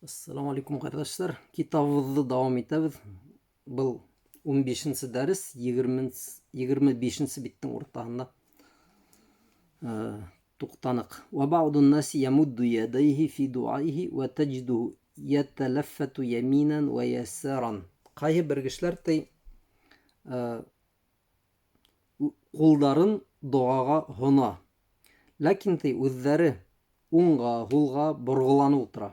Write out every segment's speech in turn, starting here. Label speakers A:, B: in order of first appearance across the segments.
A: Assalamu alaikum arkadaşlar. Kitabımızda devam etemiz. Bu 15-ci ders 25-ci bitin ortağında. Tuqtanıq. Ve ba'dun nasi yamuddu yadayhi fi duaihi ve tecduhu yeteleffetu yeminen ve yesaran. Qayı bir kişiler қолдарын дуаға ғына. Ләкин өздері оңға, ғулға бұрғыланып отыра.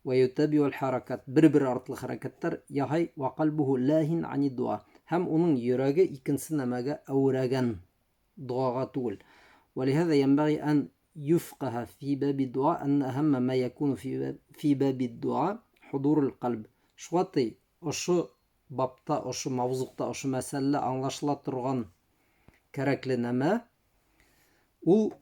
A: ويتابع الحركات bir артлы хәрәкәттәр яһай وقلبه لاهٍ عن الدعاء һәм уның йөрәге икенче нәмәгә әүрәгән дуага түгел. ولهذا ينبغي أن يفقه في باب الدعاء أن أهم ما يكون في باب الدعاء حضور القلب. Шуаты ошо бапта, ошо мавзуҡта, ошо мәсьәләлә аңлашыла торган кәрәкле нәмә ул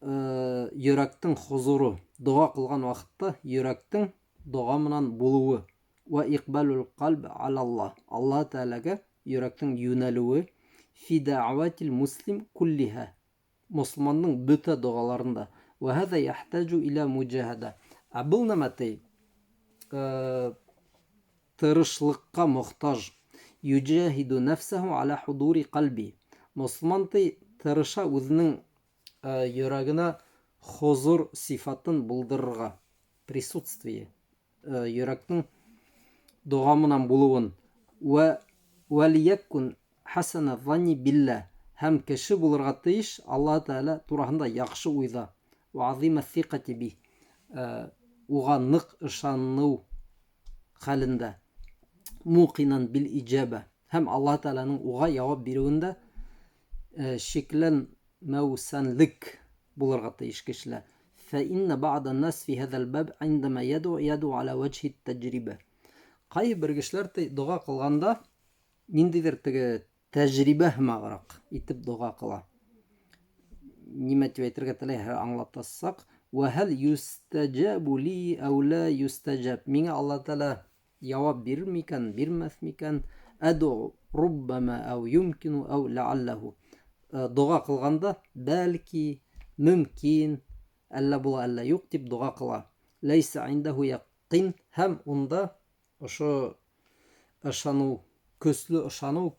A: йөрәктең хузуры. Дуа кылган вакытта йөрәктең дуа менән булуы. Ва иқбалул калб алаллах. Аллаһ Тәгаләгә йөрәктең юнәлүе. Фи даъватил муслим куллиха. Мусламанның бөтә дуаларында. Ва һәза яхтаҗу иля муҗаһада. Бұл нәмәтей тырышлыкка мохтаж. Юҗаһиду нафсаху аля худури калби. Муслман тырыша үзенең йөрәгенә хозур сифатын булдырырга, присутствие, йөрәктең дуа менән булуын. Вәлиякун хасана занни билла. Һәм кеше булырга тиеш Аллаһ Тәгалә тураһында яхшы уйда. Ва азима сиқати би. Уга нык ышану хәлендә. Муқинан бил иҗаба. Һәм Аллаһ Тәгаләнең уга җавап бирүендә шикләнмәүсәнлек булырга тиеш кешеләр. فإن بعض الناس في هذا الباب عندما يدعو على وجه التجربة. Кай бер кешеләр дуа кылганда ниндидер тәҗрибә һәммәгәрәк итеп дуа кыла. Нимә дип әйтергә теләйһе аңлатсак, وهل يستجاب لي أو لا يستجاب. Миңа Аллаһ Тәгалә җавап бирер микән, бирмәс микән? أدعو ربما أو يمكن أو لعله. Дуа кылганда бәлки, мөмкин, әллә була, әллә юк дип дуа кыла. Лейса индаху яқин. Һәм унда ошо ышану, көсле ышану,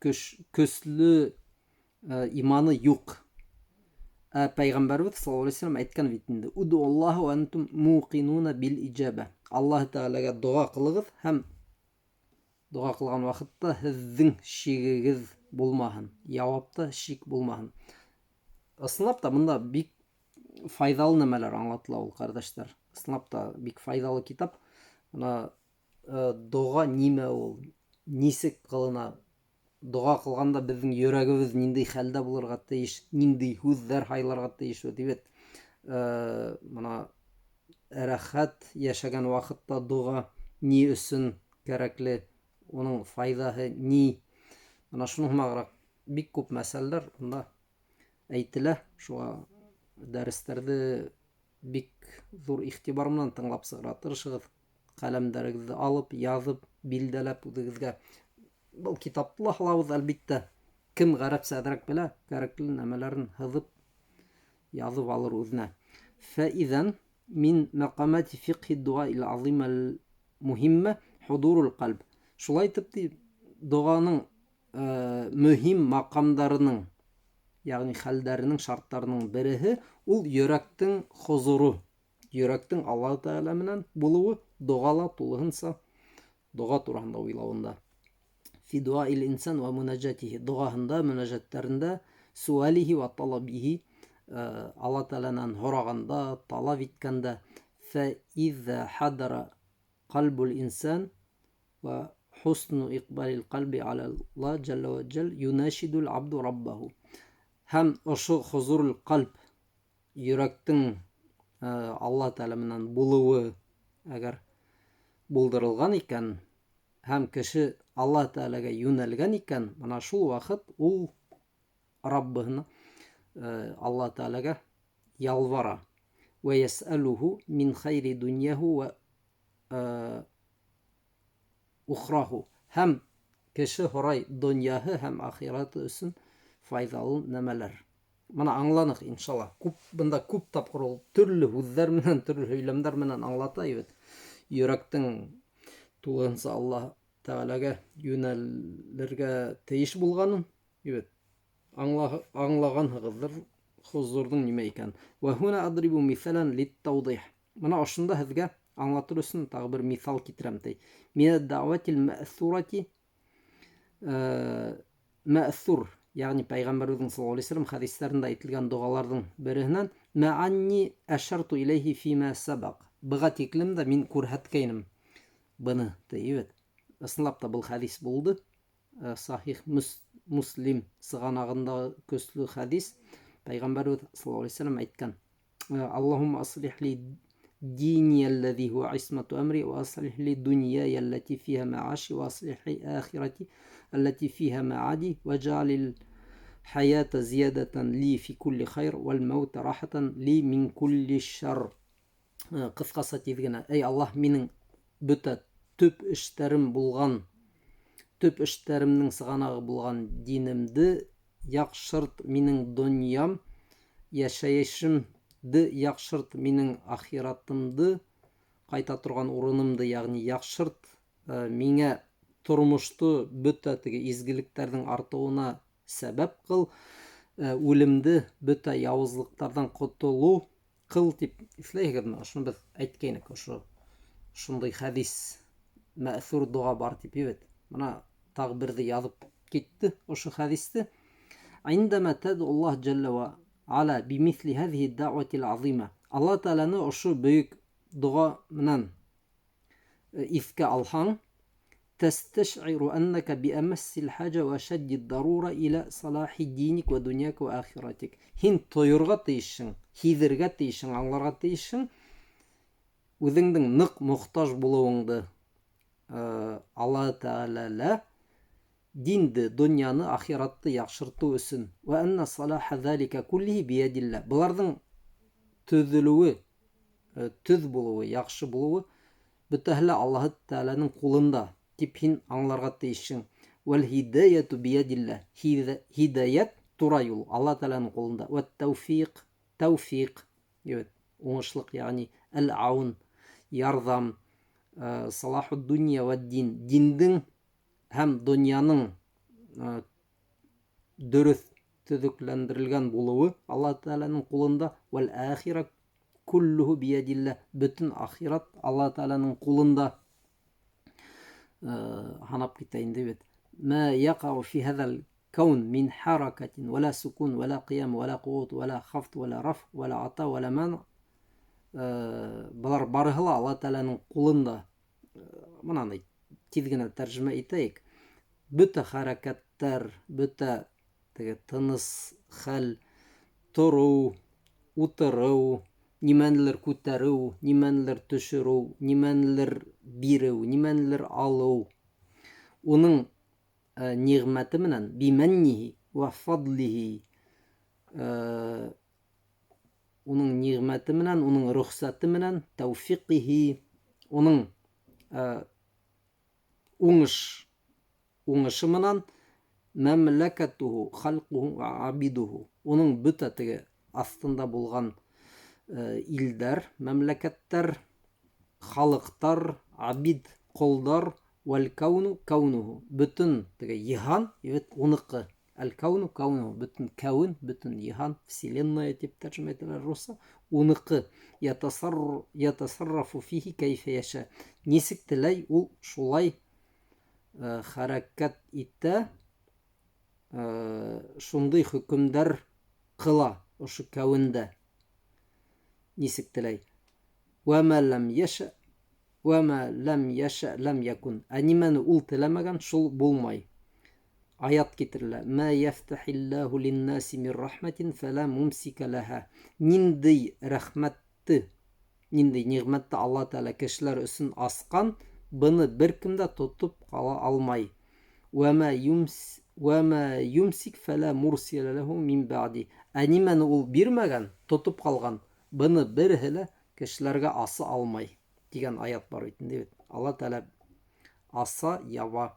A: көсле иманы юк. Пәйгамбәрбез саллаллаһу алейһи ва саллям әйткән бит инде: "Уду Аллаһу ва антум муқинуна бил иҗаба." Аллаһ Тәгаләгә дуа кылыгыз һәм дуа кылган вакытта һезнең шигегез булмаһын, җавапта шик булмаһын. Ысынлап та монда бик файдалы нәмәләр аңлатыла ул, кардәшләр. Ысынлап та бик файдалы китап. Ана дуа нимә ул? Нисек кылына? Дуа кылганда безнең йөрәгебез нинди хәлдә булырга тиеш, нинди һүзләр һайларга тиеш дип. Моны рәхәт яшәгән вакытта дуа ни өчен кирәкле, уның файдаһы ни? Ана шуның бик күп мәсьәләләр монда әйтелә. Шуңа дәресләрдә бик зур игътибар менән тыңлап сыгыра тырышыгыз. Каләмдәрегезне алып, язып, билдәләп үзегезгә. Бұл китапты лаһлавыз әлбиттә. Кем гарәпсә әдрәк белә, кирәкле нәмәләрен һызып, язып алыр үзенә. Фәизән мин мақамати фиқһи дуа ил азима мухимма худурул калб. Шулай итеп дуаның мөһим мақамдарының, ягъни хәлләренең, шартларының береһе ул йөрәктең хузуры, йөрәктең Аллаһ Тәгалә менән булуы, дуала тулыһынча дуа турында уйлавында. Фи дуаил инсан ва мунаҗатиһи. Дуаһында, мунаҗаттарында, суалиһи ва талабиһи, Аллаһ Тәгаләнән һораганда, талап иткәндә. Фа иза хадара калбул инсан ва хусну иқбалил калби аля Аллаһ җалла ва җал юнашидул абду раббаху. Һәм ошо хузурул калб, йөрәктең Аллаһ Тәгалә менән булуы әгәр булдырылган икән, һәм кеше Аллаһ Тәгаләгә юнәлгән икән, менә шул вакыт ул Раббыһына, Аллаһ Тәгаләгә ялвара. Ва ясәлуху мин хайри дуньяху ва ухраху. Һәм кеше һорай дөньяһы һәм ахираты өчен файдалы нәмәләр. Мына аңланык иншалла. Бында күп тапкыр ул төрле һүҙҙәр менән, төрле һөйләмдәр менән аңлата бит. Йөрәктең тулыһынса Аллаһ Тәғәләгә йүнәлергә тейеш булганын бит аңлаганһығыҙҙыр хозурҙың нимә икән. وَهُنَا أَضْرِبُ مِثَالًا لِلتَّوْضِيحِ. Мына ошонда һеҙгә аңлатыр өсөн тағы бер миҫал китерәм ти. مِنَ الدَّعْوَةِ الْمَأْثُورَةِ мәъҫур, ягъни Пәйғәмбәребеҙҙең саллаллаху алейхи ва саллям хәдистәрендә әйтелгән доғаларҙың береһенән мә'анни әшәрту иләйһи фима сабақ. Быға тиклем дә мин күрһәткәйнем быны, ти. Ысынлап та был хәдис булды. Сахих Муслим сығанағында көслө хәдис. Пәйғәмбәребеҙ саллаллаху алейхи ва саллям әйткән: Аллаһумма аслих ли ديني الذي هو عصمة أمري وأصلح لي دنياي التي فيها معاشي وأصلح لي آخرتي التي فيها معادي واجعل الحياة زيادة لي في كل خير والموت راحة لي من كل شر. Ҡыҫҡаса тиҙ генә: Эй Аллаһ, минең бөтә төп эштәремнең сығанағы булған динемде яҡшырт, минең донъям, йәшәйешемде яҡшырт, минең ахиратымды, ҡайта торған урынымды, яғни яҡшырт, миңә тормошто бөтә теге изгелектәрҙең артыуына сәбәп ҡыл, үлемде бөтә яуызлыҡтарҙан ҡотолоу ҡыл, тип иҫләйһегеҙме? Ошоно беҙ әйткәйнек, ошондай хәдис, мәъҫур доға бар тип. Бына тағы берҙе яҙып китте ошо хәдисте. عندما تدعو الله جل وعلا بمثل هذه الدعوة العظيمة. Алла Тәғәләне ошо бөйөк доға менән иҫкә алһаң, تستشعر أنك بأمس الحاجة وشد الضرورة إلى صلاح دينك ودنياك وآخرتك. Һин тойорға тейешһең, һиҙергә тейешһең, аңларға тейешһең үҙеңдең ныҡ мохтаж булыуыңды Алла Тәғәләлә динде, донъяны, ахиратты яҡшыртыу өсөн. وأن صلاح ذلك كله بيد الله. Быларҙың төҙөлөүе, төҙ булыуы, яҡшы булыуы бөтәһе лә Аллаһ Тәғәләнең ҡулында тип һин аңларға тейешһең. والهداية بيد الله. Һидаят, тура юл, Алла Тәғәләнең ҡулында. والتوفيق, тәүфиҡ, уңышлыҡ, яғни әл-аун, ярҙам, صلاح الدنيا والدين, диндең һәм донъяның дөрөҫ төҙөкләндерелгән булыуы Алла Тәғәләнең ҡулында. والآخرة كله بيد الله. Бөтөн ахират Алла Тәғәләнең ҡулында. Һанап китәйен бит. ما يقع في هذا الكون من حركة ولا سكون ولا قيام ولا قعود ولا خفض ولا رفع ولا عطاء ولا منع. Былар барыһы ла Алла Тәғәләнең ҡулында. Мынаны тиҙ генә тәржемә итәйек. Бөтә хәрәкәттәр, бөтә тыныс хәл, тороу, ултырыу, нимәнелер күтәреү, нимәнелер төшөрөү, нимәнелер биреү, нимәнелер алыу, уның ниғмәте менән, бимәнниһи ва фадлиһи, уның ниғмәте менән, уның рөхсәте менән, тәүфиҡиһи, уның уңышы менән, мәмләкәтүһү, халҡуһу, абидуһу, уның бөтә теге аҫтында булған илдәр, мәмләкәттәр, халыҡтар, абид, ҡолдар, вәл-кәүну кәүнүһү, бөтөн теге йыһан, уныҡы, әл-кәүну кәүнүһү, бөтөн кәүен, бөтөн йыһан, вселенная тип тәржемә ителә русса, уныҡы, ятасаррафу фиһи кәйфә йәшә, нисек теләй ул шулай хәрәкәт итә, шундай хөкөмдәр ҡыла ошо кәүендә, нисек теләй. وَمَا لَمْ يَشَأْ لَمْ يَكُنْ. Нимәне ул теләмәгән, шул булмай. Аят китерелә: مَا يَفْتَحِ اللَّهُ لِلنَّاسِ مِنْ رَحْمَةٍ فَلَا مُمْسِكَ لَهَا. Ниндәй рәхмәтте, ниндәй ниғмәтте Алла Тәғәлә кешеләр өсөн асҡан, быны бер кем дә тотоп ҡала алмай. وَمَا يُمْسِكْ فَلَا مُرْسِلَ لَهُ مِنْ بَعْدِهِ. Нимәне ул бирмәгән, тотоп ҡалған, быны береһе лә кешеләргә аса алмай дигән аят бар бит. Алла Тәғәлә аса, яба,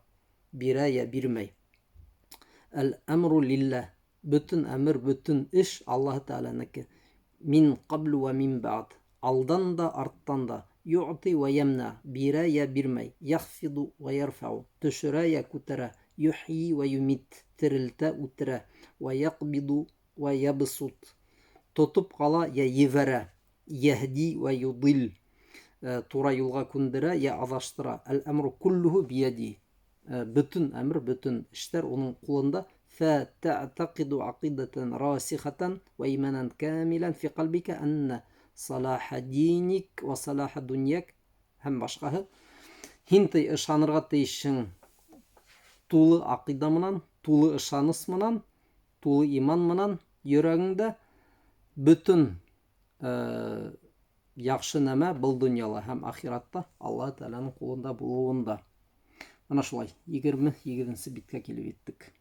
A: бирә йә бирмәй. Әл-әмру лилләһ. Бүтін әмір, бүтін іш Аллаһ Тәаланыкі. Мин қаблу ва мин баъд. Алдан да, арттан да. Юъти ва ямна. Бирә я бирмәй. Яхфиду ва ярфау. Төшөрә я күтәрә. Юхьи ва юмит. Терелтә, үтерә. Ва яқбиду ва ябсут. Тотып ҡала я ебәрә. Яһди ва юдил. Тура юлға күндерә я аҙаштыра. Әл-әмру куллуһу бияди. Бүтін әмір, бүтін эштәр уның ҡулында. فتعتقد عقيدة راسخة وإيمانا كاملا في قلبك أن صلاح دينك وصلاح دنياك һәм башҡаһы. Һин ышанырға тейешһең тулы аҡида менән, тулы ышаныс менән, тулы иман менән йөрәгеңдә бөтөн яҡшы нәмә был донъяла һәм ахиратта Аллаһ Тәаләнең ҡулында булыуында. Ана шулай 28-нсе биткә килеп еттек.